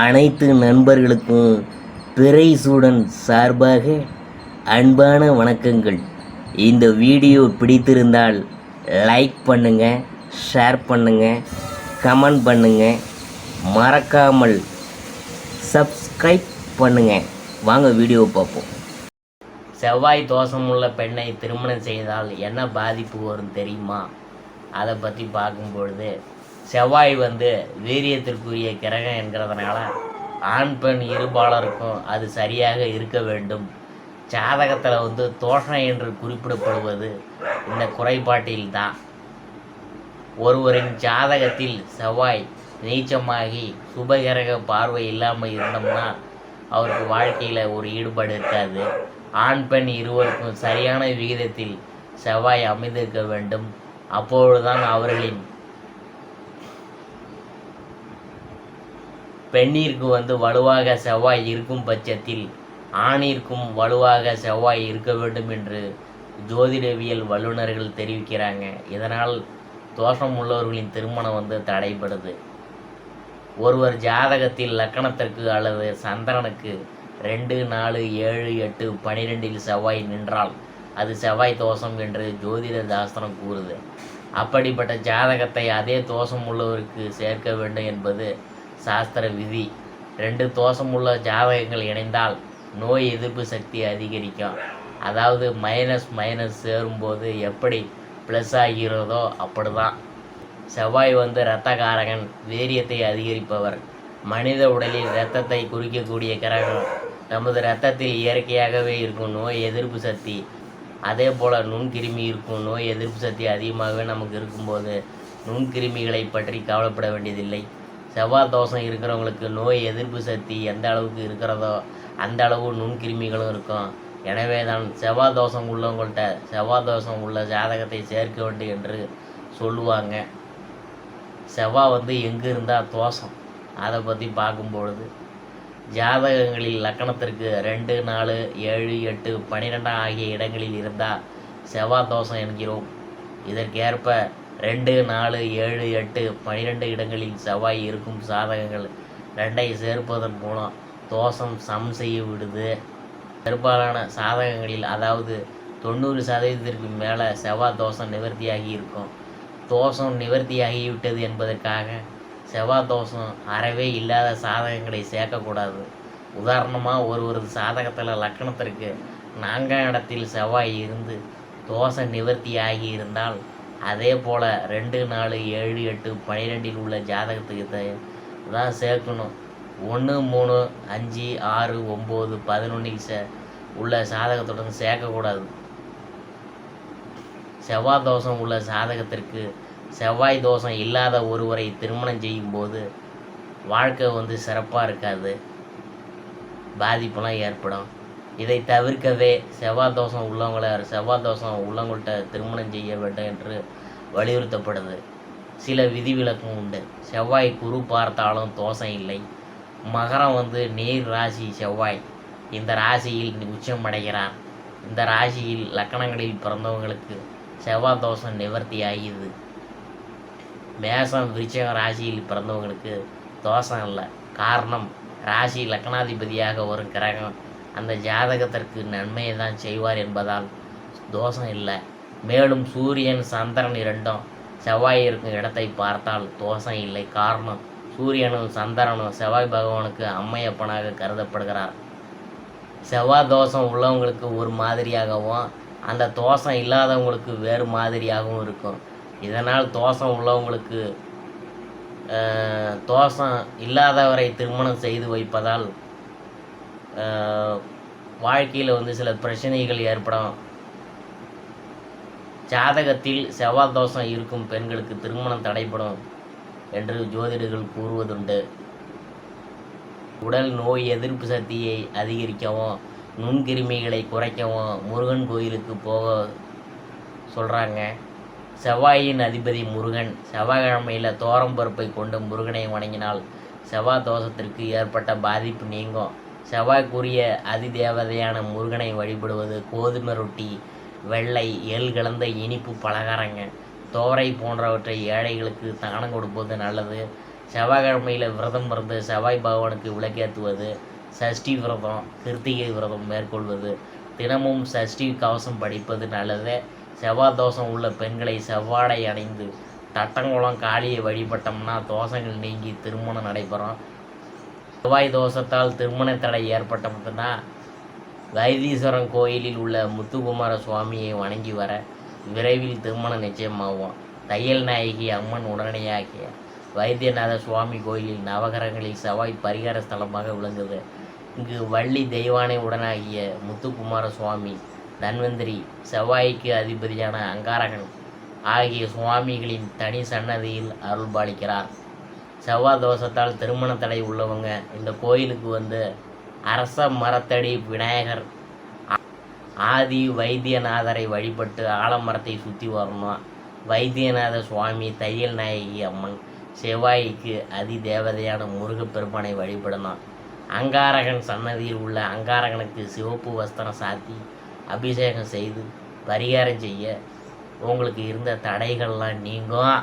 அனைத்து நண்பர்களுக்கும் பிறைசூடன் சார்பாக அன்பான வணக்கங்கள். இந்த வீடியோ பிடித்திருந்தால் லைக் பண்ணுங்கள், ஷேர் பண்ணுங்கள், கமெண்ட் பண்ணுங்கள், மறக்காமல் சப்ஸ்கிரைப் பண்ணுங்கள். வாங்க வீடியோ பார்ப்போம். செவ்வாய் தோஷமுள்ள பெண்ணை திருமணம் செய்தால் என்ன பாதிப்பு வரும் தெரியுமா? அதை பற்றி பார்க்கும்பொழுது, செவ்வாய் வீரியத்திற்குரிய கிரகம் என்கிறதுனால ஆண் பெண் இருபாலருக்கும் அது சரியாக இருக்க வேண்டும். ஜாதகத்தில் தோஷம் என்று குறிப்பிடப்படுவது இந்த குறைபாட்டில்தான். ஒருவரின் ஜாதகத்தில் செவ்வாய் நீச்சமாகி சுபகிரக பார்வை இல்லாமல் இருந்தோம்னா அவருக்கு வாழ்க்கையில் ஒரு ஈடுபாடு இருக்காது. ஆண் பெண் இருவருக்கும் சரியான விகிதத்தில் செவ்வாய் அமைந்திருக்க வேண்டும். அப்பொழுதுதான் அவர்களின் பெண்ணிற்கு வலுவாக செவ்வாய் இருக்கும் பட்சத்தில் ஆணிற்கும் வலுவாக செவ்வாய் இருக்க வேண்டும் என்று ஜோதிடவியல் வல்லுநர்கள் தெரிவிக்கிறாங்க. இதனால் தோஷம் உள்ளவர்களின் திருமணம் தடைபடுது. ஒருவர் ஜாதகத்தில் லக்கணத்திற்கு அல்லது சந்திரனுக்கு 2, 4, 7, 8, 12 செவ்வாய் நின்றால் அது செவ்வாய் தோஷம் என்று ஜோதிட சாஸ்திரம் கூறுது. அப்படிப்பட்ட ஜாதகத்தை அதே தோஷம் உள்ளவருக்கு சேர்க்க வேண்டும் என்பது சாஸ்திர விதி. 2 தோஷமுள்ள ஜாதகங்கள் இணைந்தால் நோய் எதிர்ப்பு சக்தி அதிகரிக்கும். அதாவது மைனஸ் சேரும்போது எப்படி ப்ளஸ் ஆகிறதோ அப்படிதான். செவ்வாய் இரத்தகாரகன், வீரியத்தை அதிகரிப்பவர். மனித உடலில் இரத்தத்தை குறிக்கக்கூடிய கிரகம். நமது இரத்தத்தில் இயற்கையாகவே இருக்கும் நோய் எதிர்ப்பு சக்தி, அதே போல் நுண்கிருமி இருக்கும் நோய் எதிர்ப்பு சக்தி அதிகமாகவே நமக்கு இருக்கும்போது நுண்கிருமிகளை பற்றி கவலைப்பட வேண்டியதில்லை. செவ்வாய் தோஷம் இருக்கிறவங்களுக்கு நோய் எதிர்ப்பு சக்தி எந்த அளவுக்கு இருக்கிறதோ அந்த அளவு நுண்கிருமிகளும் இருக்கும். எனவே தான் செவ்வாய் தோஷம் உள்ளவங்கள்ட்ட செவ்வாய் தோஷம் உள்ள ஜாதகத்தை சேர்க்க வேண்டும் என்று சொல்லுவாங்க. செவ்வாய் எங்கே இருந்தால் தோஷம், அதை பற்றி பார்க்கும்பொழுது ஜாதகங்களில் லக்கணத்திற்கு 2, 4, 7, 8, 12 ஆகிய இடங்களில் இருந்தால் செவ்வாய் தோஷம் என்கிறோம். இதற்கேற்ப 2, 4, 7, 8, 12 இடங்களில் செவ்வாய் இருக்கும் சாதகங்கள் 2ஐ சேர்ப்பதன் மூலம் தோஷம் சம் செய்ய விடுது. பெரும்பாலான சாதகங்களில், அதாவது 90% மேலே செவ்வாய் தோஷம் நிவர்த்தியாகி இருக்கும். தோஷம் நிவர்த்தியாகிவிட்டது என்பதற்காக செவ்வாய் தோஷம் அறவே இல்லாத சாதகங்களை சேர்க்கக்கூடாது. உதாரணமாக, ஒரு சாதகத்தில் லக்கணத்திற்கு 4ஆம் இடத்தில் செவ்வாய் இருந்து தோஷ நிவர்த்தி ஆகி இருந்தால் அதே போல் 2, 4, 7, 8, 12 உள்ள ஜாதகத்துக்கு தான் சேர்க்கணும். 1, 3, 5, 6, 9, 11 உள்ள சாதகத்துடன் சேர்க்கக்கூடாது. செவ்வாய் தோஷம் உள்ள சாதகத்திற்கு செவ்வாய் தோஷம் இல்லாத ஒருவரை திருமணம் செய்யும்போது வாழ்க்கை சிறப்பாக இருக்காது, பாதிப்பெல்லாம் ஏற்படும். இதை தவிர்க்கவே செவ்வாய் தோஷம் உள்ளவங்கள்ட்ட திருமணம் செய்ய வேண்டும் என்று வலியுறுத்தப்படுது. சில விதிவிலக்கும் உண்டு. செவ்வாய் குரு பார்த்தாலும் தோஷம் இல்லை. மகரம் நீர் ராசி செவ்வாய் இந்த ராசியில் உச்சமடைகிறார். இந்த ராசியில் லக்கணங்களில் பிறந்தவங்களுக்கு செவ்வாய் தோஷம் நிவர்த்தி ஆகியது. மேஷம், விருச்சிகம் ராசியில் பிறந்தவங்களுக்கு தோஷம் இல்லை. காரணம், ராசி லக்கணாதிபதியாக வரும் கிரகம் அந்த ஜாதகத்திற்கு நன்மையை தான் செய்வார் என்பதால் தோஷம் இல்லை. மேலும் சூரியன், சந்திரன் இரண்டும் செவ்வாய் இருக்கும் இடத்தை பார்த்தால் தோஷம் இல்லை. காரணம், சூரியனும் சந்திரனும் செவ்வாய் பகவானுக்கு அம்மையப்பனாக கருதப்படுகிறார். செவ்வாய் தோஷம் உள்ளவங்களுக்கு ஒரு மாதிரியாகவும் அந்த தோஷம் இல்லாதவங்களுக்கு வேறு மாதிரியாகவும் இருக்கும். இதனால் தோஷம் உள்ளவங்களுக்கு தோஷம் இல்லாதவரை திருமணம் செய்து வைப்பதால் வாழ்க்கையில் சில பிரச்சனைகள் ஏற்படும். ஜாதகத்தில் செவ்வாய் தோஷம் இருக்கும் பெண்களுக்கு திருமணம் தடைப்படும் என்று ஜோதிடர்கள் கூறுவதுண்டு. உடல் நோய் எதிர்ப்பு சக்தியை அதிகரிக்கவும் நுண்கிருமிகளை குறைக்கவும் முருகன் கோயிலுக்கு போக சொல்கிறாங்க. செவ்வாயின் அதிபதி முருகன். செவ்வாய்க்கிழமையில் தோரம்பருப்பை கொண்டு முருகனை வணங்கினால் செவ்வாய் தோஷத்திற்கு ஏற்பட்ட பாதிப்பு நீங்கும். செவ்வாய்க்குரிய அதிதேவதையான முருகனை வழிபடுவது கோதுமை ரொட்டி, வெள்ளை, எள் கலந்த இனிப்பு பலகாரங்க, தோரை போன்றவற்றை ஏழைகளுக்கு தானம் கொடுப்பது நல்லது. செவ்வாய்க்கிழமையில் விரதம் இருந்து செவ்வாய் பகவானுக்கு விளக்கேற்றுவது, சஷ்டி விரதம், கிருத்திகை விரதம் மேற்கொள்வது, தினமும் சஷ்டி கவசம் படிப்பது நல்லது. செவ்வாய் தோஷம் உள்ள பெண்களை செவ்வாடை அணிந்து தட்டங்குளம் காளியை வழிபட்டோம்னா தோஷங்கள் நீங்கி திருமணம் நடைபெறும். செவ்வாய் தோஷத்தால் திருமண தடை ஏற்பட்டதுன்னா வைத்தீஸ்வரன் கோயிலில் உள்ள முத்துக்குமார சுவாமியை வணங்கி வர விரைவில் திருமணம் நிச்சயமாகும். தையல் நாயகி அம்மன் உடனடியாகிய வைத்தியநாத சுவாமி கோயிலில் நவகிரகங்களில் செவ்வாய் பரிகார ஸ்தலமாக விளங்குது. இங்கு வள்ளி தெய்வானை உடனாகிய முத்துக்குமார சுவாமி, தன்வந்திரி, செவ்வாய்க்கு அதிபதியான அங்காரகன் ஆகிய சுவாமிகளின் தனி சன்னதியில் அருள்பாலிக்கிறார். செவ்வாய் தோஷத்தால் திருமண தடை உள்ளவங்க இந்த கோயிலுக்கு வந்து அரச மரத்தடி விநாயகர், ஆதி வைத்தியநாதரை வழிபட்டு ஆலமரத்தை சுற்றி வரணும். வைத்தியநாத சுவாமி, தையல் நாயகி அம்மன், செவ்வாய்க்கு அதி தேவதையான முருகப்பெருமானை வழிபடணும். அங்காரகன் சன்னதியில் உள்ள அங்காரகனுக்கு சிவப்பு வஸ்திரம் சாத்தி அபிஷேகம் செய்து பரிகாரம் செய்ய உங்களுக்கு இருந்த தடைகள்லாம் நீங்கும்.